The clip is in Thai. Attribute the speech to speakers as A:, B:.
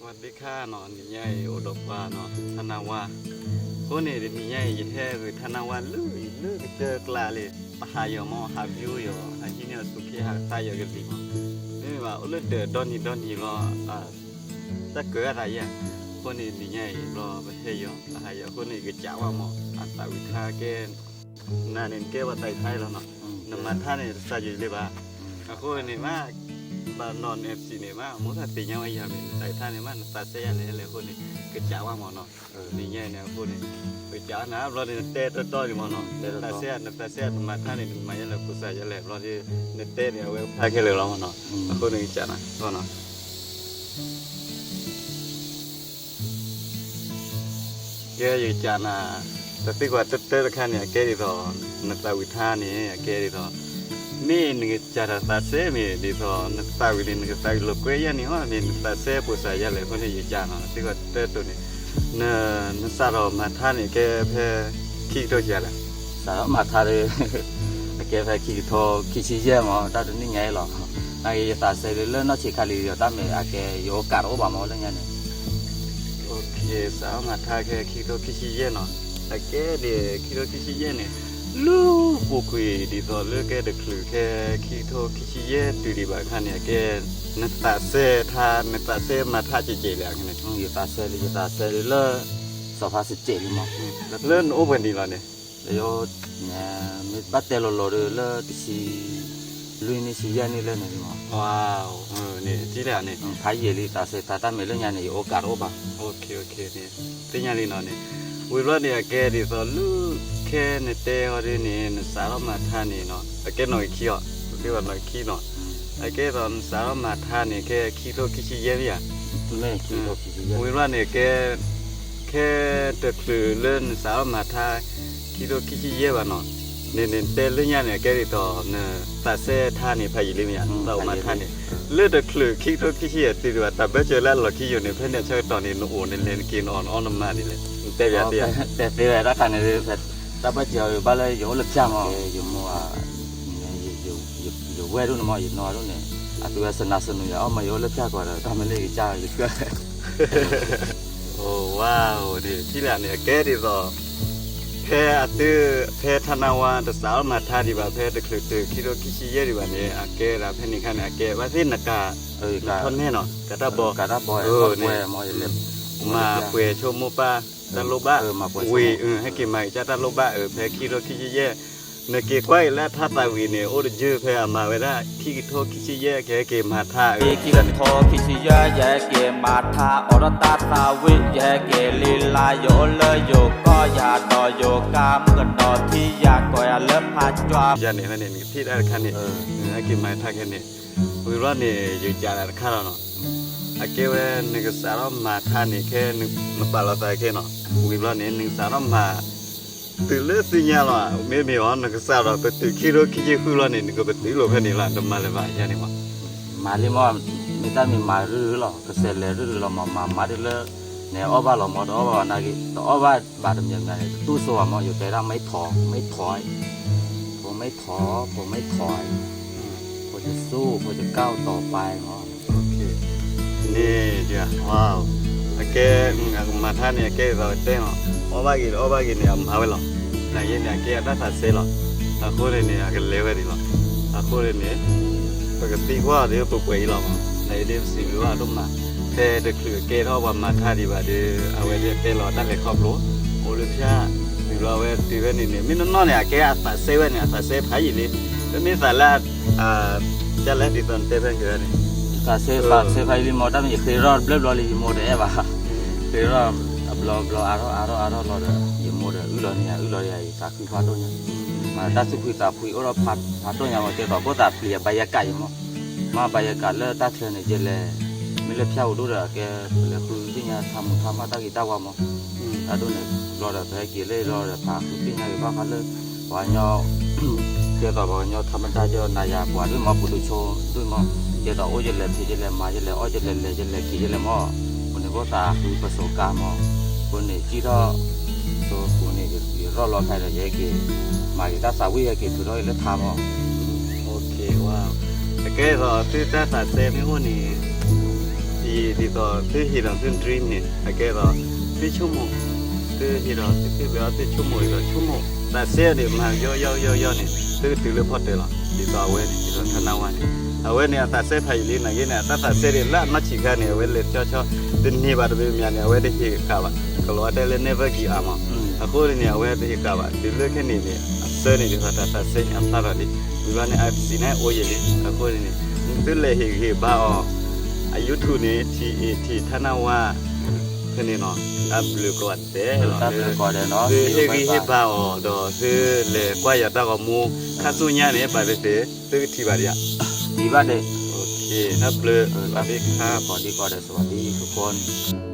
A: วัสดีค่ะเนาะนี่ใหญ่โอดบาเนาะธนาวาคนนี่นี่ใหญ่ยิ่งแท้คือธนาวาลือเจอกลาเลยปะหายมอหาวิวอยู่หาที่เนี่ยสุขีหาตายอยู่กันดินี่ว่าอุลเดดอนนี่รอตะเกิดอะไรอ่ะคนนี่ใหญ่รอไปเฮยปะหายคนนี่ก็จ้าว่าหมออัตวิคาเกนน่าเน้นเกว่าไทยแล้วเนาะน้ำมันท่านี่ซะอยู่เลยบ่คนนี่มาบานอน FC นี่มาหมดติยังไอ้ยาเป็นไตท่านี่มันตาเสียเลยคนนี่ก็จ้าว่าหมอเนาะนี่ใหญ่เนี่ยคนนี่ไปจ้านะรอนี่เตะต่อๆอยู่หมอเนาะตาเสียมาท่านี่มาอย่างละกุศลอย่างละรอที่เตะเนี่ยเว้ยพาแค่เลยแล้วเนาะคนนี่จ้านะก็เนาะแกอยู่จ้านะแต่ติกว่าเตะๆคันเนี่ยแกดิตอนตาวิธานี่แกดิตอนี่นึกจะตาเสมีดิตอนตาวิลินก็ตาโลกยานี่ว่านี่ตาเสปุษายะเลยคนนี้อยู่จานะติก็เตตัวนี้นสารมาทานี่แกเพคิกโตจาละ
B: สารมาทาเลยแกเพคิกโตคิชิเยมอตาตนี่ไงหรอไอ้ตาเสเลยเนาะสิคาลีตาเมอาแกโยกาโรบามอเลยไงนี่
A: โอเคสารมาทาแกคิกโตคิชิเยเนาะแต่แกดิคิกโตคิชิเยนี่ลูปุคุยดิตอเลแกดคลือแกคิโทคิชิเยตุดิบาคันเนี่ยแกนตาเสทานตาเสมาทาเจๆแล้วนี่
B: อยู่ตาเสเลยเลสภาสิเจลิมอ
A: เลิ่นโอเพิ่นดีแล้วนี่
B: แล้วเนี่ยมีบัตเตโลเลติสิลุยนี่สิยานี่เลยนี่มอ
A: ว้าวนี่ที่แล้วนี่
B: พายเยลิตาเสตาเมเลยญานี่โอกาโรบา
A: โอเคนี่ติญาลีเนาะนี่วิรเนี่ยแกดิตอลูแค่ในเตอเรนี่สารมาทานี่เนาะแกหน่อยขี้อ่ะที่ว่าหน่อยขี้เนาะแกตอนสารมาทานี่แกขี้โตคิชิเยเนี่ย
B: ไม่ขี้โตคิชิเย
A: วิรเนี่ยแกแค่ตะคือเล่นสารมาทาขี้โตคิชิเยบ่เนาะนี่เตเรื่องเนี่ยแกดิตอเนี่ยตาเสทานี่พายลิเนี่ยเรามาทานี่เลือดตะคือขี้โตคิชิเยติว่าแต่เบเจอแล้วเราขี้อยู่ในเพิ่นเนี่ยใช้ตอนนี้โอ้เล่นกินอ่อนมานี่แหละแต่แบบเดียว
B: แต่ละคันนี่ตาบะเจียวบาเลยอยู่ลึกจังอ๋ออยู่มัวอยู่เวรุ่นมัวอยู่นอรุ่นนี่อะตัวสนัสนุยอ๋อมาอยู่ลึกจักกว่าตามเลยจ้าอยู่ก็
A: โอ้ว้าวดิที่แล้วเนี่ยแกดิตอแพ้อะตือแพ้ธนาวาตะสาวมาทาดิบาแพ้ตะคลึกคิโรคิชิเยดิบาเนี่ยอะแกราเพนี่คันอะแกว่าสินกะกะทนแน่เนาะกะตะบ
B: กะตะบอยเนี่ยมอเล็บ
A: มาเปโชโมปาตะโลบะวีให้กินใหม่จะตะโลบะแพ้คิโรคิชิเยนเกควายและทัตาวีเนี่ยโอดจื้อแพ้มาเวลาคิโทคิชิเยแกเกมาทา
B: คิรันโทคิชิเยแยเกมาทาอรตาตาวิแยเกลีลาโยเลยโยก็อย่าดอโยกามกันดอที่อยากก็อย่าเลิกพาจวบ
A: ยานี่มันนี่ที่ได้คันนี่ให้กินใหม่ทาแค่นี้วิรนี่อยู่จาระคันเนาะอะเกเวนกสารมาทานี่แค่นปาลาตาแค่เนาะวิรนี่นึงสารมาตื่นเลยสิญาล่ะไม่ว่านกสารไปตื่นคิโรคิจิคุลนี่นึกไปตื่นโลกนี่ล่ะดมาเลยว่าอย่างนี้
B: มาลิมอไม่ได้มีมารื้อหรอกเสร็จแล้วรื้อเรามาได้เลยเนี่ยอ้อบาเราหมดอ้อบานากิต่ออ้อบาบาดยังไงตู้สวมอยู่แต่เราไม่ถอยผมไม่ถอยผมจะสู้ผมจะก้าวต่อไปเนาะ
A: โอเคนี่จ้ะว้าวแกมาท่าเนี่ยแกเราเต้นอ้อบากิเนี่ยมาเวลาไหนเนี่ยแกได้ตัดเสร็จแล้วอะโคเรเนี่ยก็เลเวลแล้วอะโคเรเนี่ยปกติว่าเดี๋ยวปกติแล้วในเรื่องสิ่งว่าต้องมาแต่เด็กคือแกเท่าว่ามาท่าดีว่าเดี๋ยวเอาไว้เดี๋ยวเต้นเราตั้งแต่ครอบครัวโอลิมปิกดีเราเว้ยตีเว้ยนี่มินน้องเนี่ยแกตัดเซเว่นเนี่ยตัดเซฟหายเลยแล้วมีสาระจะเล่นดีตอนเต้นเป็นกันนี่
B: ตัดเซฟหายเลยหมดแต่ไม่เคยรอดเบลล์เลยหมดเลยว่ะเคยรอดบลออารอรอดอยู่หมดเลยรอเนี่ยสักคือพาตัวเนี่ยมาตัดสุขุยตาพุยโอรพาตัวเนี่ยมันจะต่อก็ตัดเปลี่ยนบรรยากาศมั้งมาบรรยากาศแล้วตัดเทเนี่ยจะเลยไม่เล็บเช่าดูเลยแกเลยคือที่เนี่ยทำมาตั้งกี่ตัวมั้งตัดตัวเนี่ยรอเดี๋ยวไปกี่เลยรอเดี๋ยวพาคือที่เนี่ยอยู่บ้านเขาเลยวันยอเจ้าต่อวันยอทำมันได้เจ้านายกว่าด้วยมาปุถุชนด้วยมั้งเจ้าต่อโอ้จะเลยพี่จะเลยมาจะเลยอ้อจะเลยกี่จะเลยมั้งคนนี้ก็ตาคือประสบการณ์มั้งคนนี้จีท่อตัวคนนี้รอใครเลยแยกกี่มาอีกตาสาวิแยกกี่ถือร้อยแล้วทำมั้ง
A: โอเคว้าวแกก็ที่ตัดเซฟนี่คนนี้ อี ဒီတော့သူဟီတော့သူ dream နေအကဲတော့သူချုံမသူဟီတော့သူပြောသူချုံမတော့ချုံမဒါဆဲနေမှာရောနေသူတူလို့ဖတ်တယ်လားဒီတော့ဝဲနေဒီတော့ထနာဝနေအဝဲနေအသက်ဆဲဖိုင်လေးနေနေအသက်ဆဲရလာမချီကနေဝဲလေချောဒီနေပါတော့မြန်နေဝဲတဲ့ခေကပါကလောတယ်လည်း never give up အခုနေဝဲတဲ့ကပါဒီလိုခနေနေဆဲနေဒီတော့သက်ဆဲအဖလာတယ်ဒီကနေ့အစီနေအိုးရည်အခုနေသူလေဟေဘာอายุทุนี่ที่ทนาวาคือนี่เนาะอับลูกอดเด้เนาะ
B: ตับเลยก่อนเนาะ
A: คือเฮบ้าอ๋อดอคือเลยกว่าอย่าตะก็มูคาสุญญาเนี่ยบาเตตึกที่บาริยะ
B: ดีบัดเด้
A: โอเคอับลูก
B: รับดีครับสวัสดีทุกคน